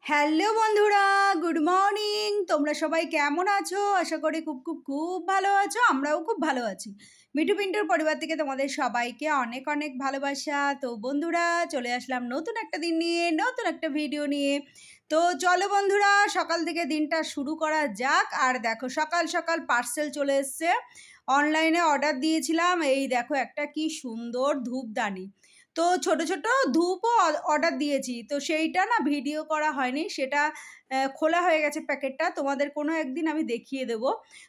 Hello বন্ধুরা, good morning. তোমরা সবাই কেমন আছো? আশা করি খুব খুব খুব ভালো আছো। আমরাও খুব ভালো আছি। মিঠু পিন্টুর পরিবার থেকে তোমাদের সবাইকে অনেক অনেক ভালোবাসা। তো বন্ধুরা, চলে আসলাম নতুন একটা দিন নিয়ে, নতুন একটা ভিডিও নিয়ে। তো চলো বন্ধুরা, সকাল থেকে দিনটা শুরু করা যাক। আর দেখো, সকাল সকাল পার্সেল চলে এসছে। অনলাইনে অর্ডার দিয়েছিলাম। এই দেখো, একটা কি সুন্দর ধূপদানি। তো ছোট ছোট ধূপও অর্ডার দিয়েছি, তো সেইটা না ভিডিও করা হয়নি। সেটা খোলা হয়ে গেছে প্যাকেটটা, তোমাদের কোনো একদিন আমি দেখিয়ে দেব।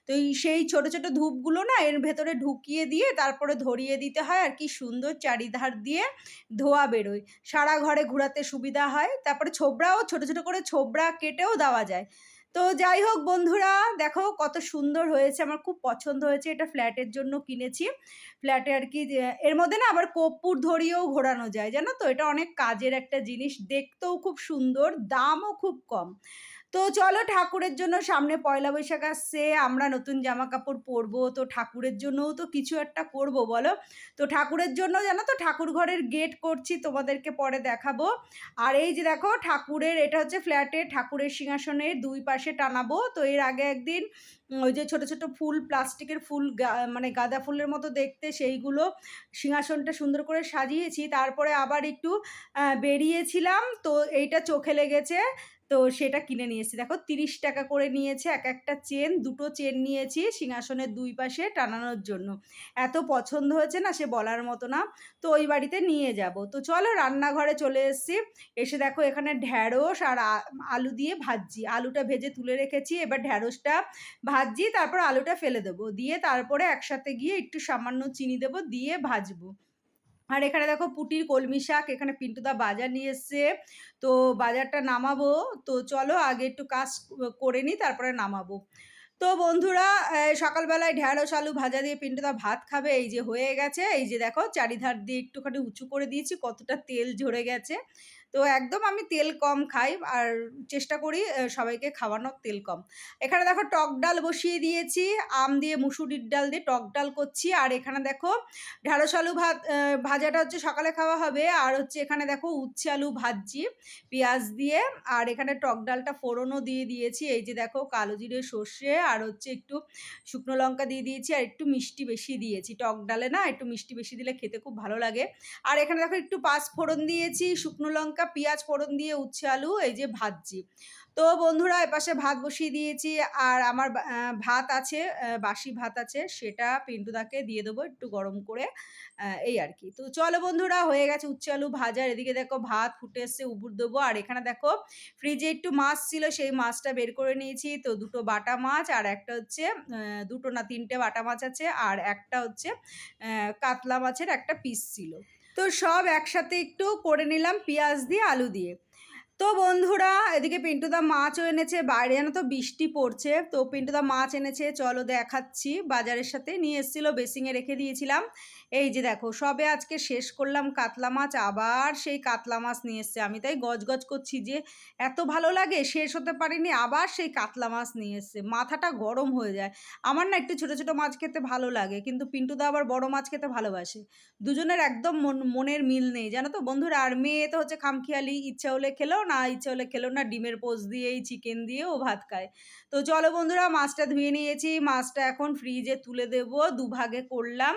তো সেই ছোট ছোট ধূপগুলো না এর ভেতরে ঢুকিয়ে দিয়ে তারপরে ধরিয়ে দিতে হয়, আর কি সুন্দর চারিধার দিয়ে ধোয়া বেরোয়। সারা ঘরে ঘোরাতে সুবিধা হয়। তারপরে ছোবড়াও, ছোট ছোট করে ছোবড়া কেটেও দেওয়া যায়। তো যাই হোক বন্ধুরা, দেখো কত সুন্দর হয়েছে, আমার খুব পছন্দ হয়েছে। এটা ফ্ল্যাটের জন্য কিনেছি। ফ্ল্যাটে আর কি এর মধ্যে না আবার কর্পূর ধরিয়েও ঘোরানো যায়, জানো তো? এটা অনেক কাজের একটা জিনিস, দেখতেও খুব সুন্দর, দামও খুব কম। তো চলো, ঠাকুরের জন্য সামনে পয়লা বৈশাখ আসছে, আমরা নতুন জামা কাপড় পরবো, তো ঠাকুরের জন্যও তো কিছু একটা করব বলো। তো ঠাকুরের জন্য জানো তো, ঠাকুর ঘরের গেট করছি, তোমাদেরকে পরে দেখাবো। আর এই যে দেখো, ঠাকুরের এটা হচ্ছে ফ্ল্যাটে ঠাকুরের সিংহাসনের দুই পাশে টানাবো। তো এর আগে একদিন ওই যে ছোট ছোট ফুল, প্লাস্টিকের ফুল, মানে গাঁদা ফুলের মতো দেখতে, সেইগুলো সিংহাসনটা সুন্দর করে সাজিয়েছি। তারপরে আবার একটু বেরিয়েছিলাম, তো এইটা চোখে লেগেছে, তো সেটা কিনে নিয়ে এসেছি। দেখো ৩০ টাকা করে নিয়েছে এক একটা চেন। দুটো চেন নিয়েছি সিংহাসনের দুই পাশে টানানোর জন্য। এত পছন্দ হয়েছে না, সে বলার মতো না। তো ওই বাড়িতে নিয়ে যাব। তো চলো, রান্নাঘরে চলে এসেছি। এসে দেখো, এখানে ঢ্যাঁড়স আর আলু দিয়ে ভাজছি। আলুটা ভেজে তুলে রেখেছি, এবার ঢ্যাঁড়সটা ভাজছি, তারপর আলুটা ফেলে দেবো, দিয়ে তারপরে একসাথে গিয়ে একটু সামান্য চিনি দেবো, দিয়ে ভাজবো। আর এখানে দেখো, পুঁটির কলমি শাক, এখানে পিন্টুদা বাজার নিয়ে এসছে। তো বাজারটা নামাবো। তো চলো আগে একটু কাজ করে নিই, তারপরে নামাবো। তো বন্ধুরা, সকালবেলায় ঢ্যাঁড়স আলু ভাজা দিয়ে পিন্টুদা ভাত খাবে। এই যে হয়ে গেছে, এই যে দেখো চারিধার দিয়ে একটুখানি উঁচু করে দিয়েছি, কতটা তেল ঝরে গেছে। তো একদম আমি তেল কম খাই, আর চেষ্টা করি সবাইকে খাওয়ানোর তেল কম। এখানে দেখো, টক ডাল বসিয়ে দিয়েছি। আম দিয়ে, মুসুরির ডাল দিয়ে টক ডাল করছি। আর এখানে দেখো, ঢ্যাঁড়স আলু ভাজাটা হচ্ছে সকালে খাওয়া হবে। আর হচ্ছে এখানে দেখো, উচ্ছে আলু ভাজছি পেঁয়াজ দিয়ে। আর এখানে টক ডালটা ফোড়নও দিয়ে দিয়েছি। এই যে দেখো, কালো জিরে, সর্ষে, আর হচ্ছে একটু শুকনো লঙ্কা দিয়ে দিয়েছি, আর একটু মিষ্টি বেশি দিয়েছি। টক ডালে না একটু মিষ্টি বেশি দিলে খেতে খুব ভালো লাগে। আর এখানে দেখো, একটু পাঁচ ফোড়ন দিয়েছি, শুকনো লঙ্কা, পেঁয়াজ ফোড়ন দিয়ে উচ্ছে আলু এই যে ভাজছি। তো বন্ধুরা, এপাশে ভাত বসিয়ে দিয়েছি। আর আমার ভাত আছে, বাসি ভাত আছে, সেটা পিন্টুদাকে দিয়ে দেবো একটু গরম করে। এই আর কি। তো চলো বন্ধুরা, হয়ে গেছে উচ্ছে আলু ভাজা। এদিকে দেখো, ভাত ফুটে এসছে, উবুর দেবো। আর এখানে দেখো, ফ্রিজে একটু মাছ ছিল, সেই মাছটা বের করে নিয়েছি। তো দুটো বাটা মাছ, আর একটা হচ্ছে দুটো না তিনটে বাটা মাছ আছে, আর একটা হচ্ছে কাতলা মাছের একটা পিস ছিল। তো সব একসাথে একটু করে নিলাম পেঁয়াজ দিয়ে, আলু দিয়ে। তো বন্ধুরা, এদিকে পিন্টুদা মাছও এনেছে। বাইরে যেন তো বৃষ্টি পড়ছে, তো পিন্টুদা মাছ এনেছে, চলো দেখাচ্ছি। বাজারের সাথে নিয়ে এসেছিলো, বেসিংয়ে রেখে দিয়েছিলাম। এই যে দেখো, সবে আজকে শেষ করলাম কাতলা মাছ, আবার সেই কাতলা মাছ নিয়ে এসছে। আমি তাই গজগজ করছি যে এত ভালো লাগে, শেষ হতে পারিনি, আবার সেই কাতলা মাছ নিয়ে এসছে। মাথাটা গরম হয়ে যায়। আমার না একটু ছোটো ছোটো মাছ খেতে ভালো লাগে, কিন্তু পিন্টুদা আবার বড় মাছ খেতে ভালোবাসে। দুজনের একদম মনের মিল নেই, জানো তো বন্ধুরা। আর মেয়ে তো হচ্ছে খামখেয়ালি, ইচ্ছা হলে খেলো, না ইচ্ছা হলে খেলো না, ডিমের পোচ দিয়েই, চিকেন দিয়েও ভাত খায়। তো চলো বন্ধুরা, মাছটা ধুয়ে নিয়েছি, মাছটা এখন ফ্রিজে তুলে দেব। দুভাগে করলাম,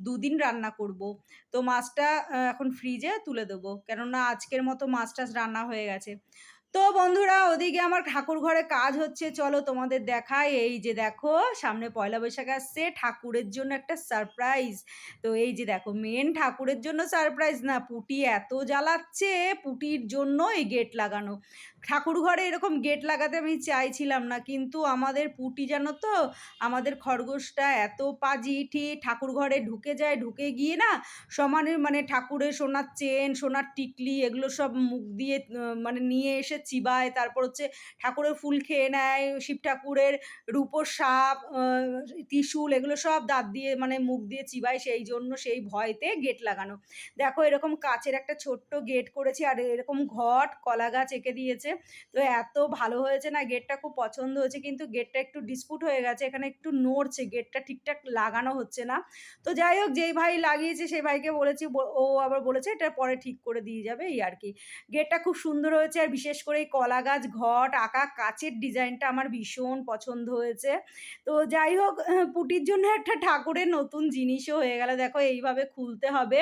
দুদিন রান্না করব। তো মাছটা এখন ফ্রিজে তুলে দেবো, কেননা আজকের মতো মাছ টাছ রান্না হয়ে গেছে। তো বন্ধুরা, ওদিকে আমার ঠাকুর ঘরে কাজ হচ্ছে, চলো তোমাদের দেখাই। এই যে দেখো, সামনে পয়লা বৈশাখ আসছে, ঠাকুরের জন্য একটা সারপ্রাইজ। তো এই যে দেখো, মেন ঠাকুরের জন্য সারপ্রাইজ না, পুটি এত জ্বালাচ্ছে, পুটির জন্য এই গেট লাগানো। ঠাকুর ঘরে এরকম গেট লাগাতে আমি চাইছিলাম না, কিন্তু আমাদের পুটি, জানো তো, আমাদের খরগোশটা এত পাজি ঠাকুর ঘরে ঢুকে যায়, ঢুকে গিয়ে না সমানের মানে ঠাকুরের সোনার চেন, সোনার টিকলি, এগুলো সব মুখ দিয়ে মানে নিয়ে এসে চিবায়। তারপর হচ্ছে ঠাকুরের ফুল খেয়ে নেয়, শিব ঠাকুরের রূপোর সাপ, ত্রিশূল, এগুলো সব দাঁত দিয়ে মানে মুখ দিয়ে চিবায়। সেই জন্য সেই ভয়তে গেট লাগানো। দেখো, এরকম কাচের একটা ছোট্ট গেট করেছি, আর এরকম ঘট, কলা গাছ এঁকে দিয়েছে। তো এত ভালো হয়েছে না, গেটটা খুব পছন্দ হয়েছে। কিন্তু গেটটা একটু ডিসপুট হয়ে গেছে, এখানে একটু নড়ছে, গেটটা ঠিকঠাক লাগানো হচ্ছে না। তো যাই হোক, যেই ভাই লাগিয়েছে সেই ভাইকে বলেছি, ও আবার বলেছে এটা পরে ঠিক করে দিয়ে যাবে, এই আর কি। গেটটা খুব সুন্দর হয়েছে। আর বিশেষ করে এই কলা গাছ, ঘট আঁকা কাচের ডিজাইনটা আমার ভীষণ পছন্দ হয়েছে। তো যাই হোক পুটির জন্য একটা ঠাকুরের নতুন জিনিসও হয়ে গেল। দেখো এইভাবে খুলতে হবে।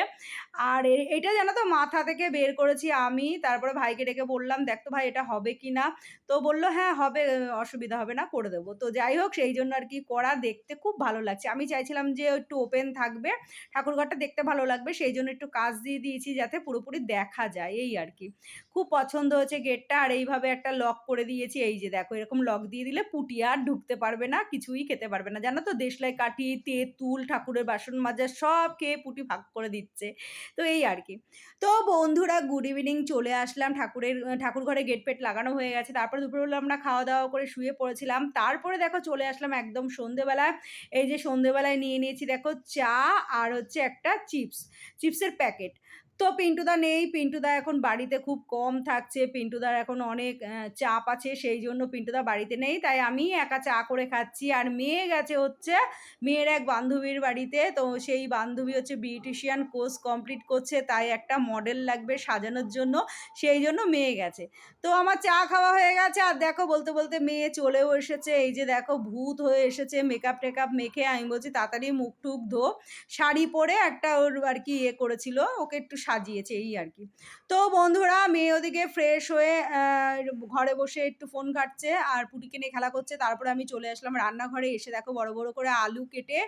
আর এইটা জানো তো মাথা থেকে বের করেছি আমি। তারপরে ভাইকে ডেকে বললাম, "দেখ তো ভাই এটা হবে কিনা?" তো বলল, "হ্যাঁ হবে, অসুবিধা হবে না, করে দেব।" তো যাই হোক সেইজন্য আরকি করা, দেখতে খুব ভালো লাগছে। আমি চাইছিলাম যে একটু ওপেন থাকবে, ঠাকুরঘরটা দেখতে ভালো লাগবে, সেইজন্য একটু কাঁচ দিয়ে দিয়েছি যাতে পুরোপুরি দেখা যায় এই আরকি। খুব পছন্দ হয়েছে গেটটা, আর এইভাবে একটা লক করে দিয়েছি। এই যে দেখো এরকম লক দিয়ে দিলে পুটি আর ঢুকতে পারবে না, কিছুই খেতে পারবে না। জানো তো দেশলাই কাঠি, তেঁতুল, ঠাকুরের বাসন মাজা সব খেয়ে পুটি ভাগ করে দিচ্ছে। তো এই আরকি। তো বন্ধুরা গুড ইভিনিং, চলে আসলাম। ঠাকুর ঘরে গেট-ফেট লাগানো হয়ে গেছে। তারপরে দুপুরবেলা আমরা খাওয়া-দাওয়া করে শুয়ে পড়েছিলাম। তারপরে দেখো চলে আসলাম একদম সন্ধ্যেবেলায়। এই যে সন্ধ্যেবেলায় নিয়ে নিয়েছি দেখো চা আর হচ্ছে একটা চিপসের প্যাকেট। তো পিন্টুদা নেই। পিন্টুদা এখন বাড়িতে খুব কম থাকছে। পিন্টুদার এখন অনেক চাপ আছে। সেইজন্য পিন্টুদা বাড়িতে নেই। তাই আমিই একা চা করে খাচ্ছি। আর মেয়ে গেছে হচ্ছে মেয়ের এক বান্ধবীর বাড়িতে। তো সেই বান্ধবী হচ্ছে বিউটিশিয়ান কোর্স কমপ্লিট করছে। তাই একটা মডেল লাগবে সাজানোর জন্য। সেইজন্য মেয়ে গেছে। তো আমার চা খাওয়া হয়ে গেছে। আর দেখো বলতে, বলতে মেয়ে চলেও এসেছে। এই যে দেখো ভূত হয়ে এসেছে মেকআপ-টেকআপ মেখে। আমি বলছি, "তাড়াতাড়ি মুখ-টুখ ধো।" শাড়ি পরে একটা ওর আরকি করেছিল। ওকে একটু সাজিয়েছে এই আরকি। তো বন্ধুরা মেয়ে ওদিকে ফ্রেশ হয়ে ঘরে বসে একটু ফোন ঘাঁটছে আর পুটিকে নিয়ে খেলা করছে। তারপরে আমি চলে আসলাম রান্নাঘরে। এসে দেখো বড়, বড় করে আলু কেটে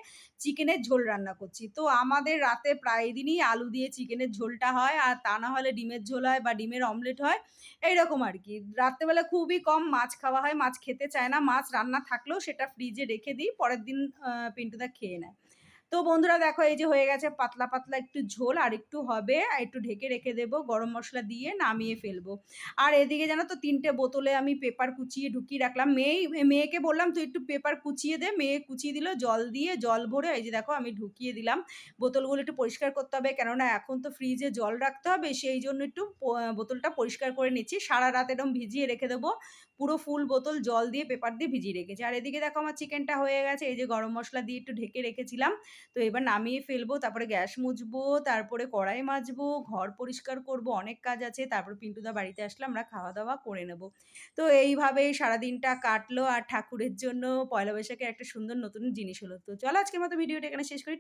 চিকেনের ঝোল রান্না করছি। তো আমাদের রাতে প্রায় দিনই আলু দিয়ে চিকেনের ঝোলটা হয়। আর তা না হলে ডিমের ঝোল হয় বা ডিমের অমলেট হয়। এইরকম আরকি। রাত্রেবেলা খুবই কম মাছ খাওয়া হয়। মাছ খেতে চায় না। মাছ রান্না থাকলেও সেটা ফ্রিজে রেখে দিই। পরের দিন পিন্টুদা খেয়ে নেয়। তো বন্ধুরা দেখো এই যে হয়ে গেছে পাতলা, পাতলা একটু ঝোল, আর একটু হবে। আর একটু ঢেকে রেখে দেবো। গরম মসলা দিয়ে নামিয়ে ফেলবো। আর এদিকে জানো তো ৩ টে বোতলে আমি পেপার কুচিয়ে ঢুকিয়ে রাখলাম। মেয়েকে বললাম, "তুই একটু পেপার কুচিয়ে দে।" মেয়ে কুচিয়ে দিল জল দিয়ে, জল ভরে এই যে দেখো আমি ঢুকিয়ে দিলাম। বোতলগুলো একটু পরিষ্কার করতে হবে। কেননা এখন তো ফ্রিজে জল রাখতে হবে। সেইজন্য একটু বোতলটা পরিষ্কার করে নিচ্ছি। সারারাত এরকম ভিজিয়ে রেখে দেবো। পুরো ফুল বোতল জল দিয়ে পেপার দিয়ে ভিজিয়ে রেখেছি। আর এদিকে দেখো আমার চিকেনটা হয়ে গেছে। এই যে গরম মসলা দিয়ে একটু ঢেকে রেখেছিলাম। তো এবার নামিয়ে ফেলবো। তারপরে গ্যাস মুছবো, তারপরে কড়াই মাজবো, ঘর পরিষ্কার করবো, অনেক কাজ আছে। তারপর পিন্টুদা বাড়িতে আসলে আমরা খাওয়া-দাওয়া করে নেব। তো এইভাবেই সারাদিনটা কাটলো আর ঠাকুরের জন্য পয়লা বৈশাখের একটা সুন্দর নতুন জিনিস হলো। তো চলো আজকের মতো ভিডিওটা এখানে শেষ করি।